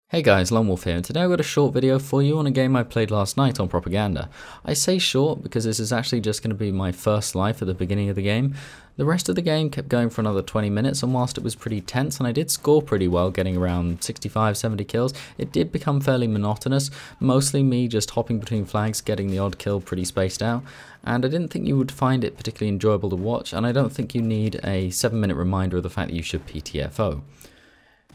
Hey guys, Lonewolf here, and today I've got a short video for you on a game I played last night on Propaganda. I say short because this is actually just going to be my first life at the beginning of the game. The rest of the game kept going for another 20 minutes, and whilst it was pretty tense and I did score pretty well, getting around 65-70 kills, it did become fairly monotonous, mostly me just hopping between flags, getting the odd kill pretty spaced out, and I didn't think you would find it particularly enjoyable to watch, and I don't think you need a 7-minute reminder of the fact that you should PTFO.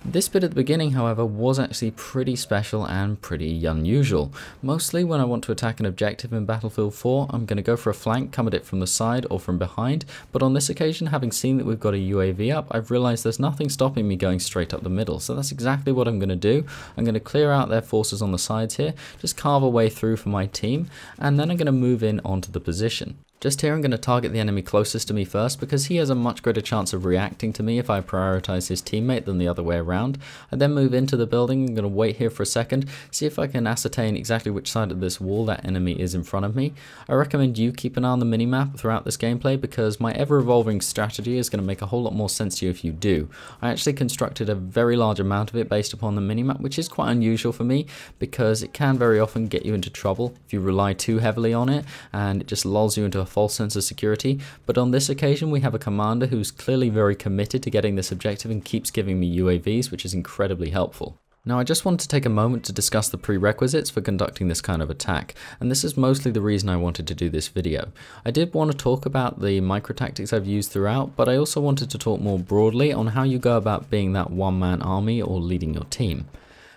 This bit at the beginning, however, was actually pretty special and pretty unusual. Mostly when I want to attack an objective in Battlefield 4, I'm going to go for a flank, come at it from the side or from behind, but on this occasion, having seen that we've got a UAV up, I've realised there's nothing stopping me going straight up the middle, so that's exactly what I'm going to do. I'm going to clear out their forces on the sides here, just carve a way through for my team, and then I'm going to move in onto the position. Just here I'm going to target the enemy closest to me first because he has a much greater chance of reacting to me if I prioritise his teammate than the other way around. I then move into the building. I'm going to wait here for a second, see if I can ascertain exactly which side of this wall that enemy is in front of me. I recommend you keep an eye on the minimap throughout this gameplay because my ever-evolving strategy is going to make a whole lot more sense to you if you do. I actually constructed a very large amount of it based upon the minimap, which is quite unusual for me because it can very often get you into trouble if you rely too heavily on it, and it just lulls you into a false sense of security. But on this occasion we have a commander who's clearly very committed to getting this objective and keeps giving me UAVs, which is incredibly helpful. Now I just want to take a moment to discuss the prerequisites for conducting this kind of attack, and this is mostly the reason I wanted to do this video. I did want to talk about the micro tactics I've used throughout, but I also wanted to talk more broadly on how you go about being that one-man army or leading your team.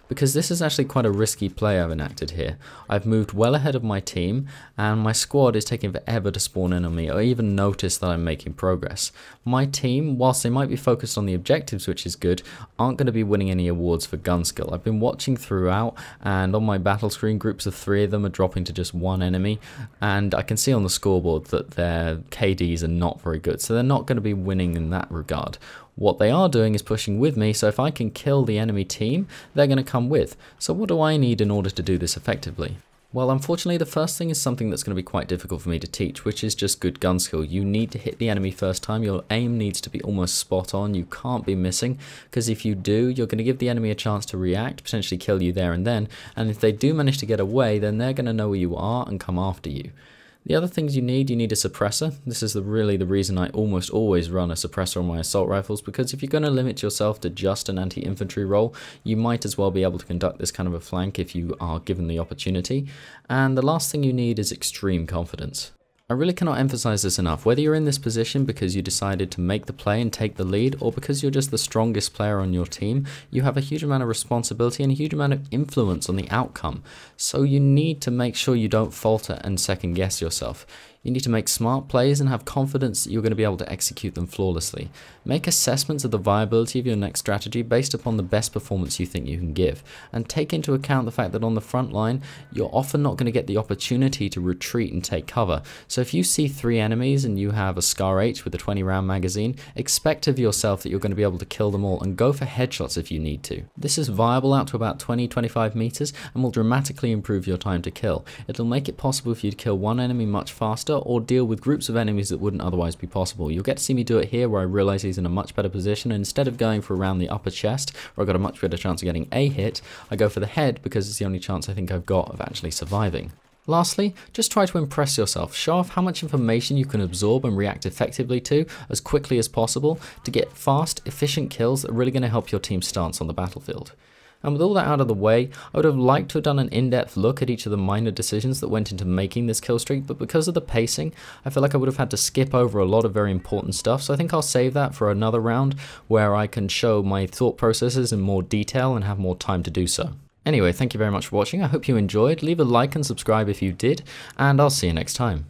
Because this is actually quite a risky play I've enacted here. I've moved well ahead of my team, and my squad is taking forever to spawn in on me or even notice that I'm making progress. My team, whilst they might be focused on the objectives, which is good, aren't going to be winning any awards for gun skill. I've been watching throughout, and on my battle screen, groups of 3 of them are dropping to just 1 enemy, and I can see on the scoreboard that their KDs are not very good, so they're not going to be winning in that regard. What they are doing is pushing with me, so if I can kill the enemy team, they're going to come with. So what do I need in order to do this effectively? Well, unfortunately, the first thing is something that's going to be quite difficult for me to teach, which is just good gun skill. You need to hit the enemy first time. Your aim needs to be almost spot on. You can't be missing, because if you do, you're going to give the enemy a chance to react, potentially kill you there and then, and if they do manage to get away, then they're going to know where you are and come after you. The other things you need a suppressor. This is really the reason I almost always run a suppressor on my assault rifles, because if you're going to limit yourself to just an anti-infantry role, you might as well be able to conduct this kind of a flank if you are given the opportunity. And the last thing you need is extreme confidence. I really cannot emphasize this enough. Whether you're in this position because you decided to make the play and take the lead, or because you're just the strongest player on your team, you have a huge amount of responsibility and a huge amount of influence on the outcome. So you need to make sure you don't falter and second guess yourself. You need to make smart plays and have confidence that you're going to be able to execute them flawlessly. Make assessments of the viability of your next strategy based upon the best performance you think you can give, and take into account the fact that on the front line, you're often not going to get the opportunity to retreat and take cover. So if you see 3 enemies and you have a Scar H with a 20-round magazine, expect of yourself that you're going to be able to kill them all and go for headshots if you need to. This is viable out to about 20-25 meters and will dramatically improve your time to kill. It'll make it possible for you to kill one enemy much faster, or deal with groups of enemies that wouldn't otherwise be possible. You'll get to see me do it here where I realise he's in a much better position, and instead of going for around the upper chest, where I've got a much better chance of getting a hit, I go for the head because it's the only chance I think I've got of actually surviving. Lastly, just try to impress yourself. Show off how much information you can absorb and react effectively to as quickly as possible to get fast, efficient kills that are really going to help your team's stance on the battlefield. And with all that out of the way, I would have liked to have done an in-depth look at each of the minor decisions that went into making this kill streak, but because of the pacing, I feel like I would have had to skip over a lot of very important stuff, so I think I'll save that for another round where I can show my thought processes in more detail and have more time to do so. Anyway, thank you very much for watching. I hope you enjoyed. Leave a like and subscribe if you did, and I'll see you next time.